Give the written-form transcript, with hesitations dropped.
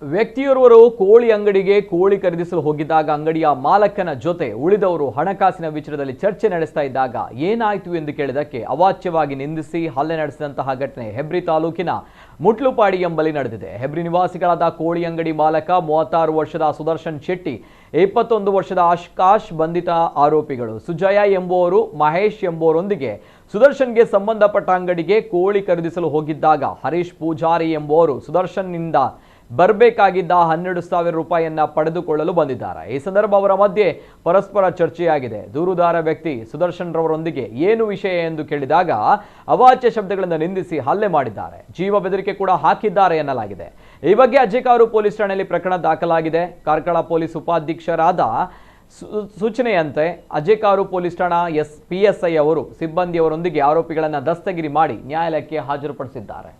ವ್ಯಕ್ತಿಯೋರ್ವರು ಕೋಳಿ ಅಂಗಡಿಗೆ ಕೋಳಿ ಖರೀದಿಸಲು ಹೋಗಿದ್ದಾಗ ಅಂಗಡಿಯ ಮಾಲಕನ ಜೊತೆ ಉಳಿದವರು ಹಣಕಾಸಿನ ವಿಚಾರದಲ್ಲಿ ಚರ್ಚೆ ನಡೆಸ್ತಾ ಇದ್ದಾಗ ಏನಾಯಿತು ಎಂದು ಕೇಳಿದಕ್ಕೆ ಅವಾಚ್ಯವಾಗಿ ನಿಂದಿಸಿ ಹಲ್ಲೆ ನಡೆಸಿದಂತಹ ಘಟನೆ ಹೆಬ್ರಿ ತಾಲೂಕಿನ ಮುಟ್ಲುಪಾಡಿ ಎಂಬಲ್ಲಿ ನಡೆದಿದೆ. ಹೆಬ್ರಿ ನಿವಾಸಿಗಳಾದ ಕೋಳಿ ಅಂಗಡಿ ಮಾಲಕ 36 ವರ್ಷದ ಸುದರ್ಶನ್ ಶೆಟ್ಟಿ, 21 ವರ್ಷದ ಆಕಾಶ್ ಬಂಧಿತ ಆರೋಪಿಗಳು. ಸುಜಯ ಎಂಬುವರು ಮಹೇಶ್ ಎಂಬುವರೊಂದಿಗೆ ಸುದರ್ಶನ್ಗೆ ಸಂಬಂಧಪಟ್ಟ ಅಂಗಡಿಗೆ ಕೋಳಿ ಖರೀದಿಸಲು ಹೋಗಿದ್ದಾಗ ಹರೀಶ್ ಪೂಜಾರಿ ಎಂಬುವರು ಸುದರ್ಶನ್ನಿಂದ ಬರಬೇಕಾಗಿದ್ದ 12,000 ರೂಪಾಯಿಯನ್ನ ಪಡೆದುಕೊಳ್ಳಲು ಬಂದಿದ್ದಾರೆ. ಈ ಸಂದರ್ಭ ಅವರ ಮಧ್ಯೆ ಪರಸ್ಪರ ಚರ್ಚೆಯಾಗಿದೆ. ದೂರುದಾರ ವ್ಯಕ್ತಿ ಸುದರ್ಶನ್ ರವರೊಂದಿಗೆ ಏನು ವಿಷಯ ಎಂದು ಕೇಳಿದಾಗ ಅವಾಚ್ಯ ಶಬ್ದಗಳಿಂದ ನಿಂದಿಸಿ ಹಲ್ಲೆ ಮಾಡಿದ್ದಾರೆ. ಜೀವ ಬೆದರಿಕೆ ಕೂಡ ಹಾಕಿದ್ದಾರೆ ಎನ್ನಲಾಗಿದೆ. ಈ ಬಗ್ಗೆ ಅಜ್ಜಿಕಾರು ಪೊಲೀಸ್ ಠಾಣೆಯಲ್ಲಿ ಪ್ರಕರಣ ದಾಖಲಾಗಿದೆ. ಕಾರ್ಕಳ ಪೊಲೀಸ್ ಉಪಾಧೀಕ್ಷರಾದ ಸೂಚನೆಯಂತೆ ಅಜ್ಜಿಕಾರು ಪೊಲೀಸ್ ಠಾಣಾ PSI ಅವರು ಸಿಬ್ಬಂದಿಯವರೊಂದಿಗೆ ಆರೋಪಿಗಳನ್ನು ದಸ್ತಗಿರಿ ಮಾಡಿ ನ್ಯಾಯಾಲಯಕ್ಕೆ ಹಾಜರುಪಡಿಸಿದ್ದಾರೆ.